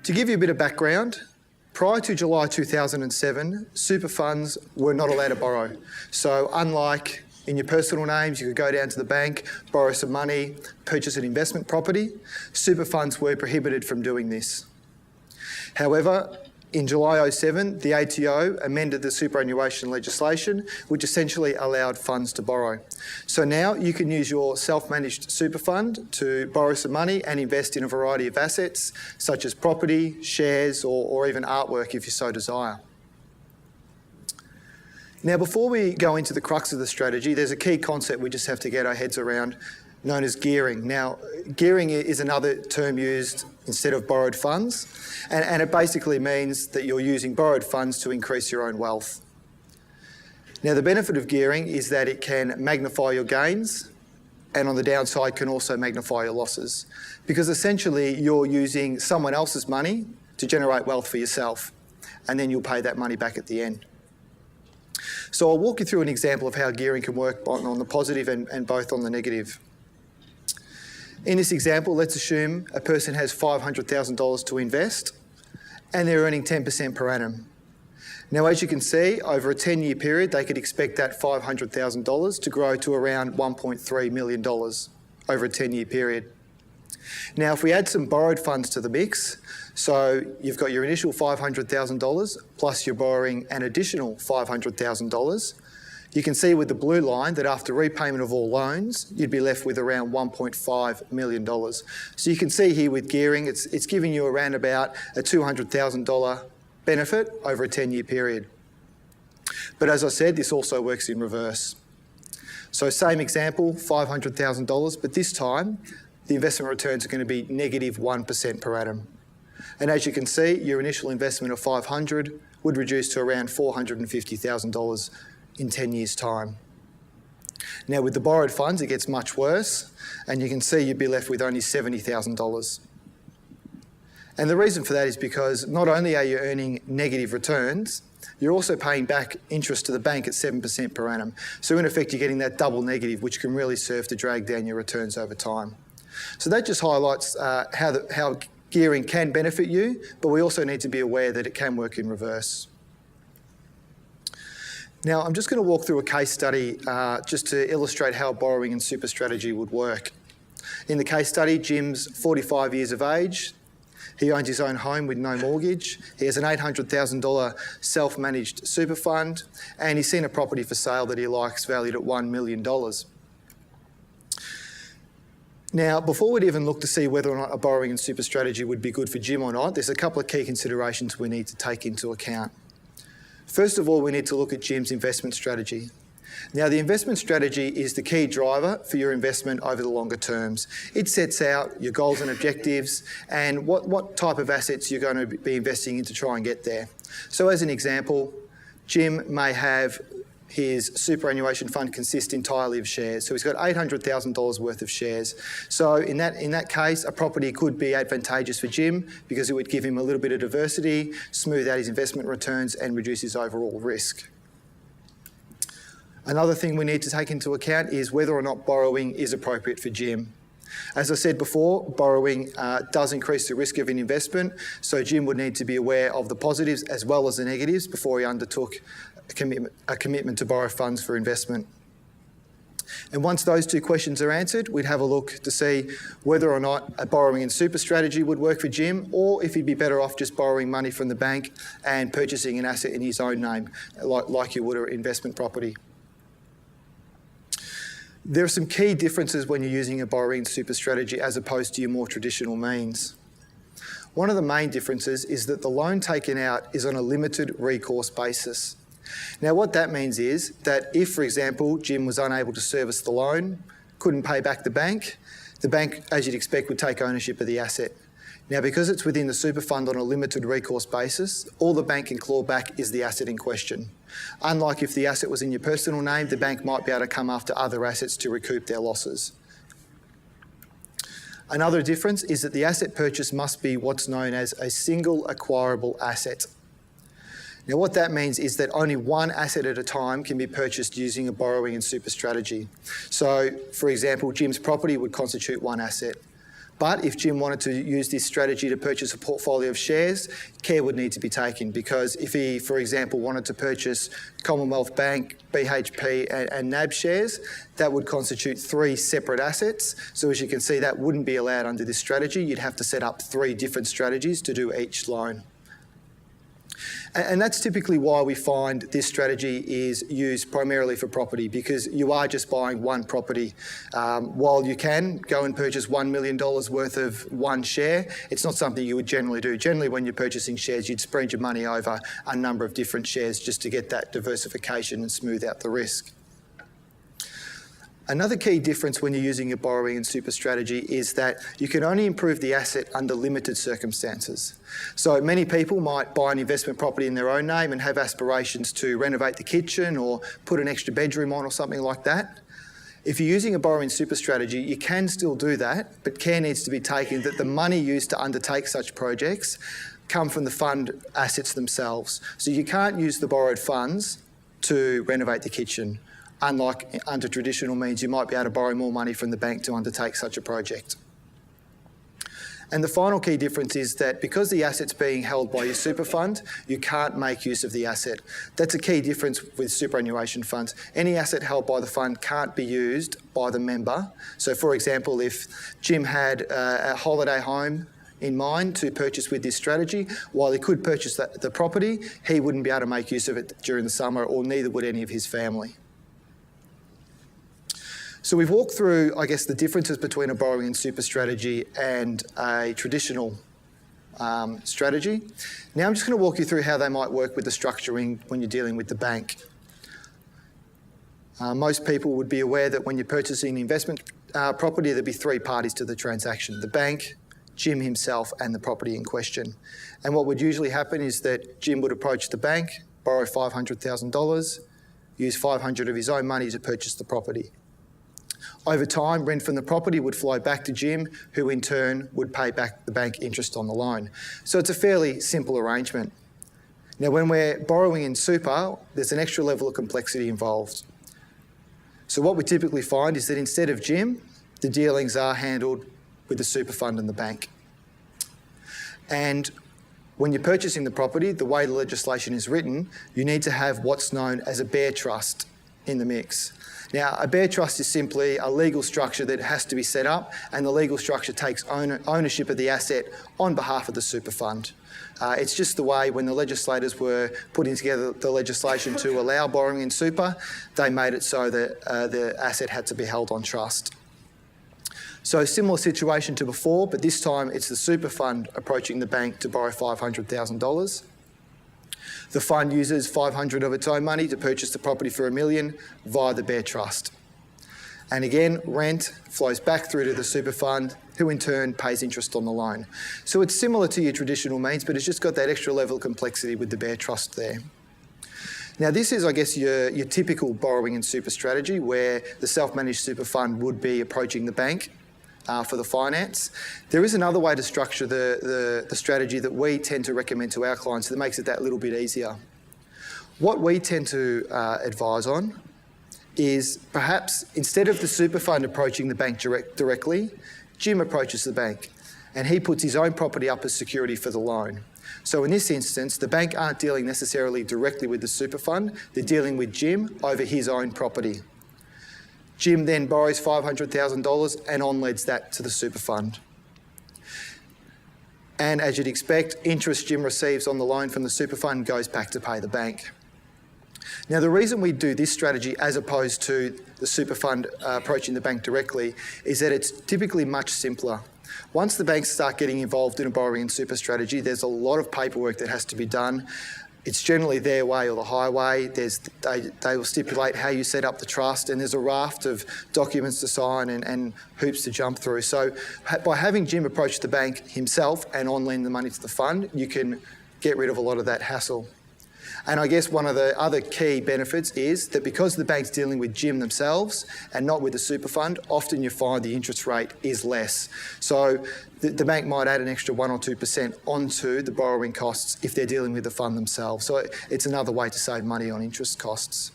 To give you a bit of background, prior to July 2007, super funds were not allowed to borrow. So unlike in your personal names, you could go down to the bank, borrow some money, purchase an investment property, super funds were prohibited from doing this. However, in July 07, the ATO amended the superannuation legislation, which essentially allowed funds to borrow. So now you can use your self-managed super fund to borrow some money and invest in a variety of assets, such as property, shares, or even artwork if you so desire. Now, before we go into the crux of the strategy, there's a key concept we just have to get our heads around, known as gearing. Now, gearing is another term used instead of borrowed funds, and it basically means that you're using borrowed funds to increase your own wealth. Now, the benefit of gearing is that it can magnify your gains, and on the downside can also magnify your losses, because essentially you're using someone else's money to generate wealth for yourself, and then you'll pay that money back at the end. So I'll walk you through an example of how gearing can work on the positive and both on the negative. In this example, let's assume a person has $500,000 to invest and they're earning 10% per annum. Now, as you can see, over a 10-year period, they could expect that $500,000 to grow to around $1.3 million over a 10-year period. Now, if we add some borrowed funds to the mix, so you've got your initial $500,000 plus you're borrowing an additional $500,000, you can see with the blue line that after repayment of all loans, you'd be left with around $1.5 million. So you can see here with gearing, it's giving you around about a $200,000 benefit over a 10-year period. But as I said, this also works in reverse. So same example, $500,000, but this time, the investment returns are going to be negative 1% per annum. And as you can see, your initial investment of $500,000 would reduce to around $450,000 in 10 years' time. Now, with the borrowed funds, it gets much worse, and you can see you'd be left with only $70,000. And the reason for that is because not only are you earning negative returns, you're also paying back interest to the bank at 7% per annum. So in effect, you're getting that double negative, which can really serve to drag down your returns over time. So that just highlights how gearing can benefit you, but we also need to be aware that it can work in reverse. Now, I'm just going to walk through a case study just to illustrate how borrowing and super strategy would work. In the case study, Jim's 45 years of age. He owns his own home with no mortgage. He has an $800,000 self-managed super fund, and he's seen a property for sale that he likes valued at $1 million. Now, before we'd even look to see whether or not a borrowing and super strategy would be good for Jim or not, there's a couple of key considerations we need to take into account. First of all, we need to look at Jim's investment strategy. Now, the investment strategy is the key driver for your investment over the longer terms. It sets out your goals and objectives and what type of assets you're going to be investing in to try and get there. So as an example, Jim may have his superannuation fund consist entirely of shares. So he's got $800,000 worth of shares. So in that case, a property could be advantageous for Jim because it would give him a little bit of diversity, smooth out his investment returns and reduce his overall risk. Another thing we need to take into account is whether or not borrowing is appropriate for Jim. As I said before, borrowing does increase the risk of an investment, so Jim would need to be aware of the positives as well as the negatives before he undertook a commitment to borrow funds for investment. And once those two questions are answered, we'd have a look to see whether or not a borrowing and super strategy would work for Jim, or if he'd be better off just borrowing money from the bank and purchasing an asset in his own name, like you would an investment property. There are some key differences when you're using a borrowing and super strategy as opposed to your more traditional means. One of the main differences is that the loan taken out is on a limited recourse basis. Now, what that means is that if, for example, Jim was unable to service the loan, couldn't pay back the bank, as you'd expect, would take ownership of the asset. Now, because it's within the super fund on a limited recourse basis, all the bank can claw back is the asset in question. Unlike if the asset was in your personal name, the bank might be able to come after other assets to recoup their losses. Another difference is that the asset purchase must be what's known as a single acquirable asset. Now, what that means is that only one asset at a time can be purchased using a borrowing and super strategy. So, for example, Jim's property would constitute one asset. But if Jim wanted to use this strategy to purchase a portfolio of shares, care would need to be taken, because if he, for example, wanted to purchase Commonwealth Bank, BHP and NAB shares, that would constitute 3 separate assets. So as you can see, that wouldn't be allowed under this strategy. You'd have to set up 3 different strategies to do each loan. And that's typically why we find this strategy is used primarily for property, because you are just buying one property. While you can go and purchase $1 million worth of one share, it's not something you would generally do. Generally, when you're purchasing shares, you'd spread your money over a number of different shares just to get that diversification and smooth out the risk. Another key difference when you're using your borrowing and super strategy is that you can only improve the asset under limited circumstances. So many people might buy an investment property in their own name and have aspirations to renovate the kitchen or put an extra bedroom on or something like that. If you're using a borrowing super strategy, you can still do that, but care needs to be taken that the money used to undertake such projects come from the fund assets themselves. So you can't use the borrowed funds to renovate the kitchen. Unlike under traditional means, you might be able to borrow more money from the bank to undertake such a project. And the final key difference is that because the asset's being held by your super fund, you can't make use of the asset. That's a key difference with superannuation funds. Any asset held by the fund can't be used by the member. So for example, if Jim had a holiday home in mind to purchase with this strategy, while he could purchase the property, he wouldn't be able to make use of it during the summer, or neither would any of his family. So we've walked through, I guess, the differences between a borrowing and super strategy and a traditional strategy. Now I'm just going to walk you through how they might work with the structuring when you're dealing with the bank. Most people would be aware that when you're purchasing an investment property, there'd be 3 parties to the transaction: the bank, Jim himself, and the property in question. And what would usually happen is that Jim would approach the bank, borrow $500,000, use $500 of his own money to purchase the property. Over time, rent from the property would flow back to Jim, who in turn would pay back the bank interest on the loan. So it's a fairly simple arrangement. Now, when we're borrowing in super, there's an extra level of complexity involved. So what we typically find is that instead of Jim, the dealings are handled with the super fund and the bank. And when you're purchasing the property, the way the legislation is written, you need to have what's known as a bare trust in the mix. Now, a bare trust is simply a legal structure that has to be set up, and the legal structure takes ownership of the asset on behalf of the super fund. It's just the way when the legislators were putting together the legislation to allow borrowing in super, they made it so that the asset had to be held on trust. So similar situation to before, but this time it's the super fund approaching the bank to borrow $500,000. The fund uses $500 of its own money to purchase the property for $1 million via the bare trust. And again, rent flows back through to the super fund, who in turn pays interest on the loan. So it's similar to your traditional means, but it's just got that extra level of complexity with the bare trust there. Now this is, I guess, your typical borrowing and super strategy, where the self-managed super fund would be approaching the bank for the finance. There is another way to structure the strategy that we tend to recommend to our clients that makes it that little bit easier. What we tend to advise on is perhaps instead of the super fund approaching the bank directly, Jim approaches the bank and he puts his own property up as security for the loan. So in this instance, the bank aren't dealing necessarily directly with the super fund, they're dealing with Jim over his own property. Jim then borrows $500,000 and on-lends that to the super fund. And as you'd expect, interest Jim receives on the loan from the super fund goes back to pay the bank. Now, the reason we do this strategy as opposed to the super fund approaching the bank directly is that it's typically much simpler. Once the banks start getting involved in a borrowing and super strategy, there's a lot of paperwork that has to be done. It's generally their way or the highway. They will stipulate how you set up the trust, and there's a raft of documents to sign and hoops to jump through. So by having Jim approach the bank himself and on-lend the money to the fund, you can get rid of a lot of that hassle. And I guess one of the other key benefits is that because the bank's dealing with Jim themselves and not with the super fund, often you find the interest rate is less. So the bank might add an extra 1 or 2% onto the borrowing costs if they're dealing with the fund themselves. So it's another way to save money on interest costs.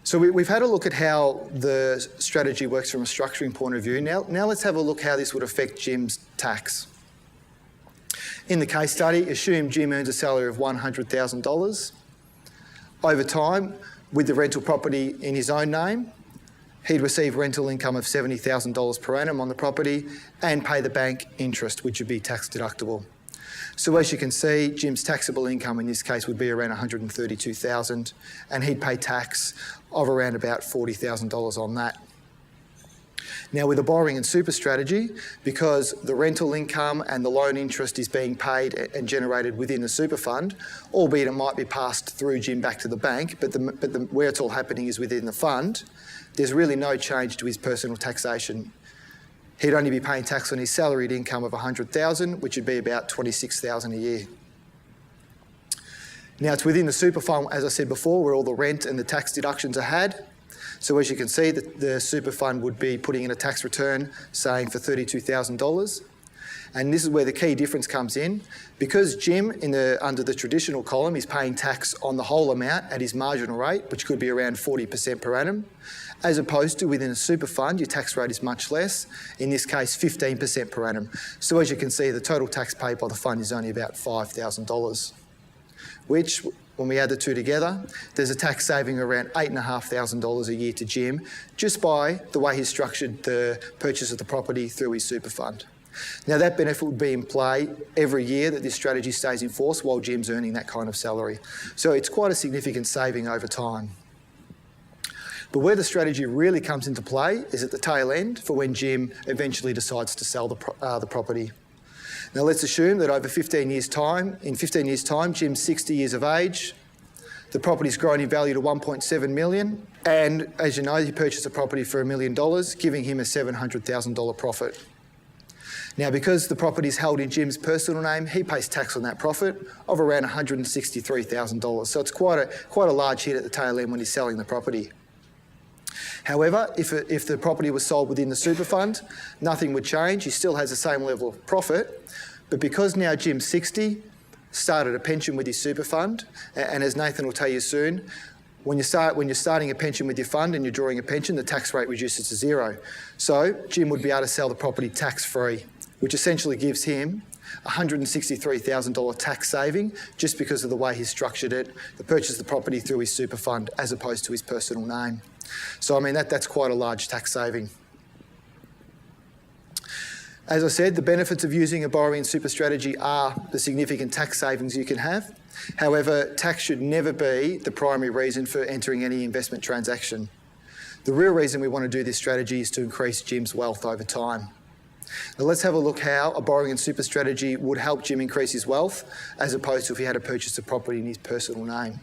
So we've had a look at how the strategy works from a structuring point of view. Now let's have a look how this would affect Jim's tax. In the case study, assume Jim earns a salary of $100,000. Over time, with the rental property in his own name, he'd receive rental income of $70,000 per annum on the property and pay the bank interest, which would be tax deductible. So as you can see, Jim's taxable income in this case would be around $132,000, and he'd pay tax of around about $40,000 on that. Now with the borrowing and super strategy, because the rental income and the loan interest is being paid and generated within the super fund, albeit it might be passed through Jim back to the bank, but where it's all happening is within the fund, there's really no change to his personal taxation. He'd only be paying tax on his salaried income of $100,000, which would be about $26,000 a year. Now it's within the super fund, as I said before, where all the rent and the tax deductions are had. So as you can see, the super fund would be putting in a tax return saying for $32,000. And this is where the key difference comes in. Because Jim, under the traditional column, is paying tax on the whole amount at his marginal rate, which could be around 40% per annum, as opposed to within a super fund, your tax rate is much less, in this case 15% per annum. So as you can see, the total tax paid by the fund is only about $5,000, which, when we add the two together, there's a tax saving of around $8,500 a year to Jim, just by the way he's structured the purchase of the property through his super fund. Now that benefit would be in play every year that this strategy stays in force while Jim's earning that kind of salary. So it's quite a significant saving over time. But where the strategy really comes into play is at the tail end for when Jim eventually decides to sell the property. Now let's assume that over 15 years' time, Jim's 60 years of age, the property's grown in value to $1.7 million, and as you know, he purchased a property for $1 million, giving him a $700,000 profit. Now, because the property is held in Jim's personal name, he pays tax on that profit of around $163,000. So it's quite a large hit at the tail end when he's selling the property. However, if the property was sold within the super fund, nothing would change. He still has the same level of profit, but because now Jim's 60, started a pension with his super fund, and as Nathan will tell you soon, when you're starting a pension with your fund and you're drawing a pension, the tax rate reduces to zero. So Jim would be able to sell the property tax-free, which essentially gives him $163,000 tax saving just because of the way he's structured it, the purchase of the property through his super fund as opposed to his personal name. So I mean, that's quite a large tax saving. As I said, the benefits of using a borrowing and super strategy are the significant tax savings you can have. However, tax should never be the primary reason for entering any investment transaction. The real reason we want to do this strategy is to increase Jim's wealth over time. Now let's have a look how a borrowing and super strategy would help Jim increase his wealth as opposed to if he had to purchase a property in his personal name.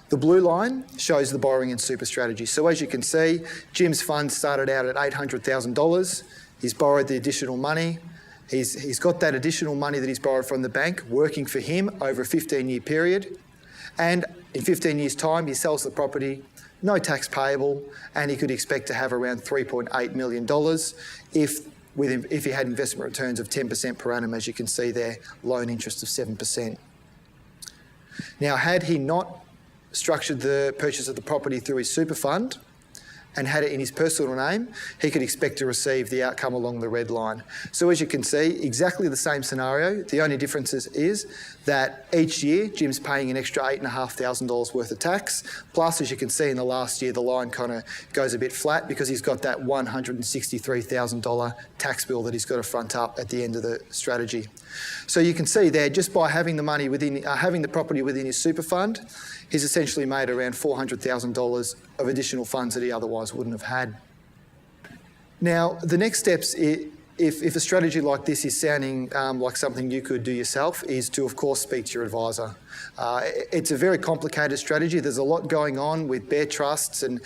The blue line shows the borrowing and super strategy. So as you can see, Jim's fund started out at $800,000. He's borrowed the additional money. He's got that additional money that he's borrowed from the bank working for him over a 15-year period. And in 15 years' time, he sells the property, no tax payable, and he could expect to have around $3.8 million if he had investment returns of 10% per annum, as you can see there, loan interest of 7%. Now, had he not structured the purchase of the property through his super fund and had it in his personal name, he could expect to receive the outcome along the red line. So as you can see, exactly the same scenario. The only difference is that each year Jim's paying an extra $8,500 worth of tax. Plus, as you can see in the last year, the line kind of goes a bit flat because he's got that $163,000 tax bill that he's got to front up at the end of the strategy. So you can see there, just by having the money within, having the property within his super fund, he's essentially made around $400,000 of additional funds that he otherwise wouldn't have had. Now, the next steps, if a strategy like this is sounding like something you could do yourself, is to, of course, speak to your advisor. It's a very complicated strategy. There's a lot going on with bare trusts and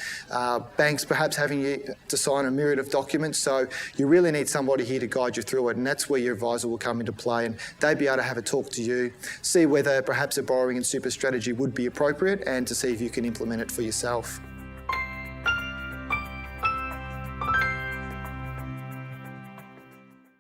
banks perhaps having you to sign a myriad of documents. So you really need somebody here to guide you through it, and that's where your advisor will come into play, and they'd be able to have a talk to you, see whether perhaps a borrowing and super strategy would be appropriate, and to see if you can implement it for yourself.